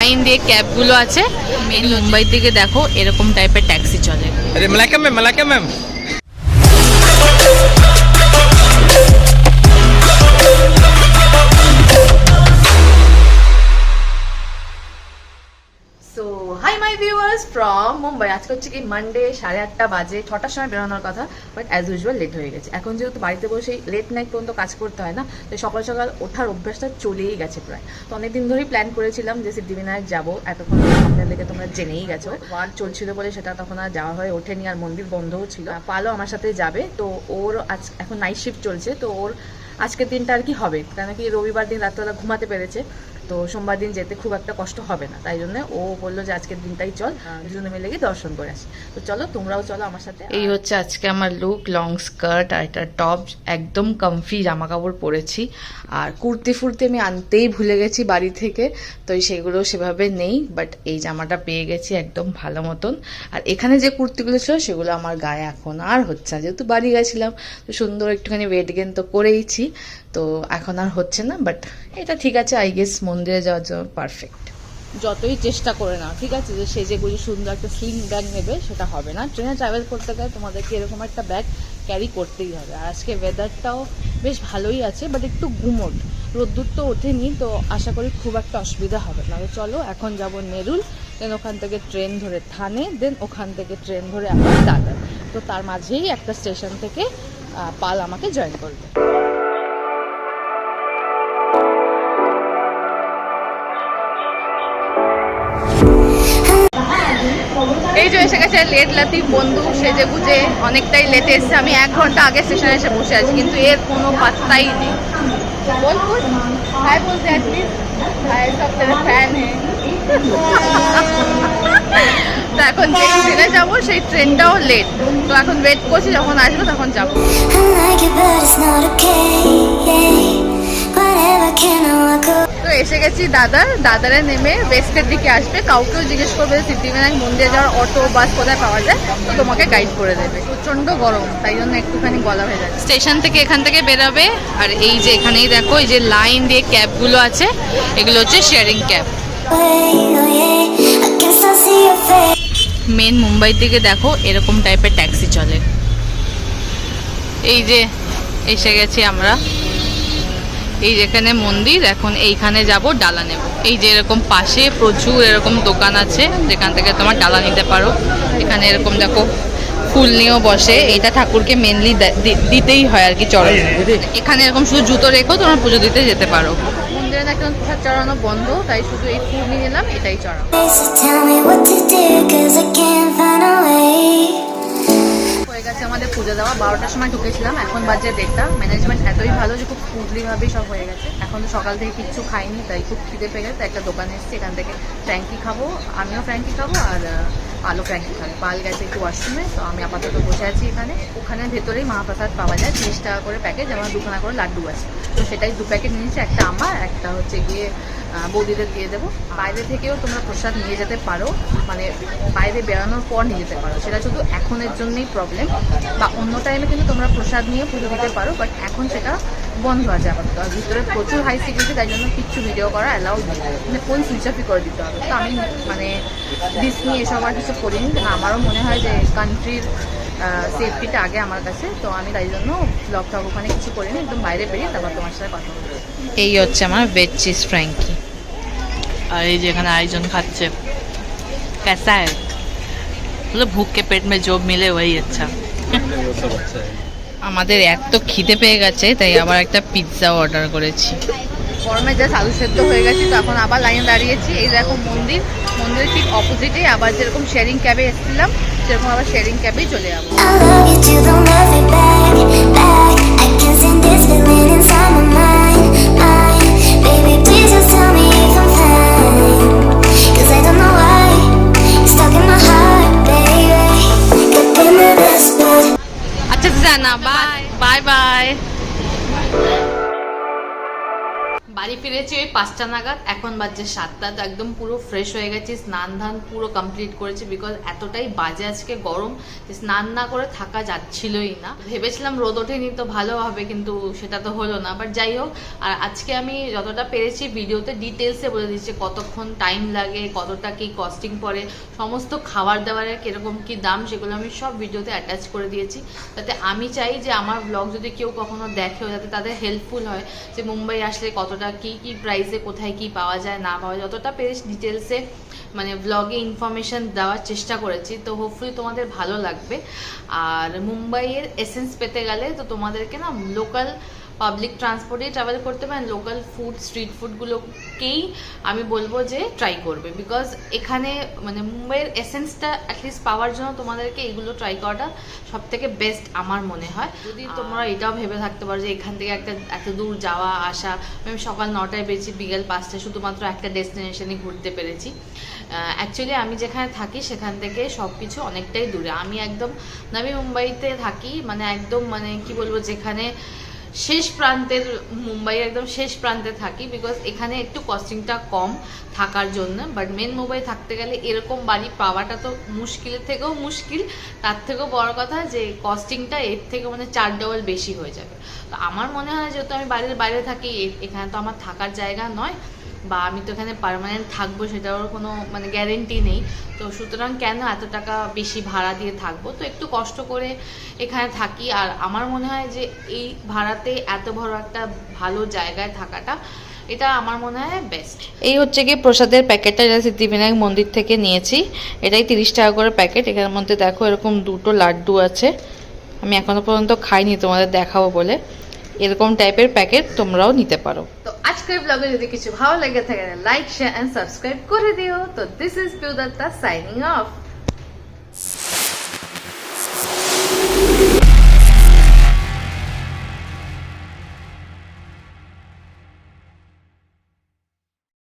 Line দিয়ে ক্যাবগুলো আছে। Main Mumbai থেকে দেখো এরকম টাইপের ট্যাক্সি চলে। अरे Malaika ma'am so hi my viewers from Mumbai. আজকে হচ্ছে কি মানডে, 8:30 বাজে। 6টার সময় বেরোনোর কথা, বাট অ্যাজ ইউজুয়াল লেট হয়ে গেছে। এখন যেহেতু বাড়িতে বসে লেট নাইট পর্যন্ত কাজ করতে হয় না, তো সকাল সকাল ওঠার অভ্যাসটা চলেই গেছে প্রায়। তো অনেকদিন ধরেই প্ল্যান করেছিলাম যে সিদ্ধিবিনায়ক যাবো। এতক্ষণ সামনের দিকে তোমরা জেনেই গেছো, ওয়ার্ক চলছিল বলে সেটা তখন আর যাওয়া হয়ে ওঠেনি, আর মন্দির বন্ধও ছিল। পালও আমার সাথে যাবে, তো ওর আজ এখন নাইট শিফট চলছে, তো ওর আজকের দিনটা আর কি হবে, কেন কি রবিবার দিন রাত্রেবেলা ঘুমাতে পেরেছে, তো সোমবার দিন যেতে খুব একটা কষ্ট হবে না। তাই জন্য ও বললো যে আজকের দিনটাই চল, দুজনে মিলে গিয়ে দর্শন করে আসি। তো চলো, তোমরাও চলো আমার সাথে। এই হচ্ছে আজকে আমার লুক, লং স্কার্ট আর একটা টপ, একদম কমফি জামা কাপড় পরেছি। আর কুর্তি ফুর্তি আমি আনতেই ভুলে গেছি বাড়ি থেকে, তো সেগুলো সেভাবে নেই, বাট এই জামাটা পেয়ে গেছি একদম ভালো মতন। আর এখানে যে কুর্তিগুলো ছিল সেগুলো আমার গায়ে এখন আর হচ্ছে না, যেহেতু বাড়ি গেছিলাম তো সুন্দর একটুখানি ওয়েট গেন তো করেইছি, তো এখন আর হচ্ছে না। বাট এটা ঠিক আছে, আই গেস মন্দিরে যাওয়ার জন্য পারফেক্ট। যতই চেষ্টা করে না, ঠিক আছে, যে সেজে গুজে সুন্দর একটা স্লিং ব্যাগ নেবে, সেটা হবে না। ট্রেনে ট্রাভেল করতে গেলে তোমাদেরকে এরকম একটা ব্যাগ ক্যারি করতেই হবে। আর আজকে ওয়েদারটাও বেশ ভালোই আছে, বাট একটু গুমোট, রোদ্দুর তো ওঠেনি, তো আশা করি খুব একটা অসুবিধা হবে না। তো চলো, এখন যাব নেরুল, দেন ওখান থেকে ট্রেন ধরে থানে, দেন ওখান থেকে ট্রেন ধরে আবার দাদার। তো তার মাঝেই একটা স্টেশন থেকে পাল আমাকে জয়েন করবে। এই যে এসে গেছে লেট লাতিফ বন্ধু, সেজে গুজে অনেকটাই লেটে এসছে। আমি 1 ঘন্টা আগে স্টেশনে এসে বসে আছি, কিন্তু এর কোনো পাত্তাই নেই। বল বল, হাই বলতে প্লিজ, হাই সব তেরে ফ্যান হে। তো এখন যে ট্রেনে যাবো সেই ট্রেনটাও লেট, তো এখন ওয়েট করছি, যখন আসবো তখন যাবো। তো এসে গেছি দাদারে নেমে ওয়েস্টের দিকে আসবে। কাউকেও জিজ্ঞেস করবে সিদ্ধিবিনায়ক মন্দিরে যাওয়ার অটো বাস কোথায় পাওয়া যায়, তো তোমাকে গাইড করে দেবে। প্রচন্ড গরম, তাই জন্য একটুখানি গলা ভেজা। স্টেশন থেকে এখান থেকে বেরোবে, আর এই যে এখানেই দেখো এই যে লাইন দিয়ে ক্যাবগুলো আছে, এগুলো হচ্ছে শেয়ারিং ক্যাব। মেন মুম্বাই থেকে দেখো এরকম টাইপের ট্যাক্সি চলে। এই যে এসে গেছি আমরা, এই যেখানে মন্দির, এখন এইখানে যাব ডালা নেব। এই যে এরকম পাশে প্রচুর এরকম দোকান আছে যেখান থেকে তোমার ডালা নিতে পারো। এখানে এরকম দেখো ফুল নিয়েও বসে, এটা ঠাকুরকে মেনলি দিতেই হয় আর কি, চড়াই। এখানে এরকম শুধু জুতো রেখো তোমরা পুজো দিতে যেতে পারো। মন্দিরে এখন প্রসাদ চড়ানো বন্ধ, তাই শুধু এই ফুল নিয়ে নিলাম, এটাই চড়াবো। হয়ে গেছে আমাদের পুজো দেওয়া, 12টার সময় ঢুকেছিলাম, এখন বাজে 1:30। ম্যানেজমেন্ট এতই ভালো যে খুব স্মুথলিভাবেই সব হয়ে গেছে। এখন তো সকাল থেকে কিচ্ছু খাইনি, তাই খুব খিদে পেয়ে গেছে। একটা দোকানে এসেছি, এখান থেকে ফ্র্যাঙ্কি খাবো, আমিও ফ্র্যাঙ্কি খাবো, আর পালও ফ্র্যাঙ্কি খাবে। পাল গেছে একটু ওয়াশরুমে, তো আমি আপাতত বসে আছি এখানে। ওখানে ভেতরেই মহাপ্রসাদ পাওয়া যায়, 30 টাকা করে প্যাকেট, আমার 2খানা করে লাড্ডু আছে, তো সেটাই 2 প্যাকেট নিয়েছি। একটা আমার, একটা হচ্ছে গিয়ে বৌদিদের দিয়ে দেবো। বাইরে থেকেও তোমরা প্রসাদ নিয়ে যেতে পারো, মানে বাইরে বেরানোর পর নিয়ে যেতে পারো, সেটা শুধু এখনের জন্যই প্রবলেম। বা অন্য টাইমে কিন্তু তোমরা প্রসাদ নিয়ে পুজো দিতে পারো, বাট এখন সেটা বন্ধ আছে আপাতত। আর ভিতরে প্রচুর হাই সিকিউরিটি, তাই জন্য কিচ্ছু ভিডিও করা অ্যালাউড নেই, মানে ফোন সুইচ অফই করে দিতে হবে। তো আমি মানে রিস্ক নিয়ে এসব আর কিছু করিনি, কারণ আমারও মনে হয় যে কান্ট্রির সেফটিটা আগে আমার কাছে, তো আমি তাই জন্য ব্লগ টক ওখানে কিছু করিনি, একদম বাইরে বেরিয়ে তারপর তোমার সাথে কথা বলবো। এই হচ্ছে আমার ভেজ চিজ ফ্র্যাঙ্কি, আর এই যে এখানে আরেকজন খাচ্ছে। कैसा है? मतलब भूख के पेट में जो मिले वही अच्छा। আমাদের এত খিদে পেয়ে গেছে, তাই আবার একটা পিৎজা অর্ডার করেছি। গরমে জাস্ট আলু সেদ্ধ হয়ে গেছে, তো এখন আবার লাইনে দাঁড়িয়েছি। এই দেখো মন্দিরের ঠিক অপোজিটে আবার যেরকম শেয়ারিং ক্যাবে এসেছিলাম, সেরকম আবার শেয়ারিং ক্যাবেই চলে যাবো। আচ্ছা জানা, বাই বাই বাই। বাড়ি ফিরেছি ওই 5টা নাগাদ, এখন বাজে 7টা। তো একদম পুরো ফ্রেশ হয়ে গেছি, স্নান ধান পুরো কমপ্লিট করেছি, বিকজ এতটাই বাজে আজকে গরম যে স্নান না করে থাকা যাচ্ছিলই না। ভেবেছিলাম রোদ ওঠেনি তো ভালো হবে, কিন্তু সেটা তো হলো না। বাট যাই হোক, আর আজকে আমি যতটা পেরেছি ভিডিওতে ডিটেলসে বলে দিচ্ছি কতক্ষণ টাইম লাগে, কতটা কি কস্টিং পড়ে, সমস্ত খাবার দাবারের কিরকম কি দাম, সেগুলো আমি সব ভিডিওতে অ্যাটাচ করে দিয়েছি। যাতে আমি চাই যে আমার ব্লগ যদি কেউ কখনো দেখেও যাতে তাদের হেল্পফুল হয়, যে মুম্বাই আসলে কতটা কি কি প্রাইসে কোথায় কি পাওয়া যায় না পাওয়া যায়, যতটা পেরেছি ডিটেলসে মানে ব্লগে ইনফরমেশন দেওয়ার চেষ্টা করেছি। তো হোপফুলি তোমাদের ভালো লাগবে। আর মুম্বাইয়ের এসেন্স পেতে গেলে তো তোমাদেরকে না লোকাল পাবলিক ট্রান্সপোর্টে ট্রাভেল করতে পারেন, লোকাল ফুড স্ট্রিট ফুডগুলোকেই আমি বলবো যে ট্রাই করবে, বিকজ এখানে মানে মুম্বাইয়ের এসেন্সটা অ্যাটলিস্ট পাওয়ার জন্য তোমাদেরকে এগুলো ট্রাই করাটা সব থেকে বেস্ট আমার মনে হয়। যদি তোমরা এটাও ভেবে থাকতে পারো যে এখান থেকে এত দূর যাওয়া আসা, আমি সকাল 9টায় বেরিয়েছি, বিকেল 5টায় শুধুমাত্র একটা ডেস্টিনেশনই ঘুরতে পেরেছি। অ্যাকচুয়ালি আমি যেখানে থাকি সেখান থেকে সব কিছু অনেকটাই দূরে। আমি একদম নবী মুম্বাইতে থাকি, মানে একদম মানে কি বলবো, যেখানে শেষ প্রান্তের, মুম্বাই একদম শেষ প্রান্তে থাকি, বিকজ এখানে একটু কস্টিংটা কম থাকার জন্য। বাট মেন মুম্বাই থাকতে গেলে এরকম বাড়ি পাওয়াটা তো মুশকিলের থেকেও মুশকিল, তার থেকেও বড় কথা যে কস্টিংটা এর থেকে মানে 4 ডবল বেশি হয়ে যাবে। তো আমার মনে হয় যেহেতু আমি বাড়ির বাইরে থাকি, এখানে তো আমার থাকার জায়গা নয়, বা আমি তো এখানে পার্মানেন্ট থাকবো সেটারও কোনো মানে গ্যারেন্টি নেই। তো সুতরাং কেন এত টাকা বেশি ভাড়া দিয়ে থাকবো, তো একটু কষ্ট করে এখানে থাকি। আর আমার মনে হয় যে এই ভাড়াতে এত বড় একটা ভালো জায়গায় থাকাটা, এটা আমার মনে হয় বেস্ট। এই হচ্ছে গিয়ে প্রসাদের প্যাকেটটা, যেটা সিদ্ধিবিনায়ক মন্দির থেকে নিয়েছি। এটাই 30 টাকা করে প্যাকেট। এখানের মধ্যে দেখো এরকম 2টো লাড্ডু আছে, আমি এখনো পর্যন্ত খাইনি, তোমাদের দেখাবো বলে। এরকম টাইপের প্যাকেট তোমরাও নিতে পারো। তো আজকের ব্লগে যদি কিছু ভালো লেগে থাকে লাইক শেয়ার এন্ড সাবস্ক্রাইব করে দিও। তো this is Piu Datta signing of.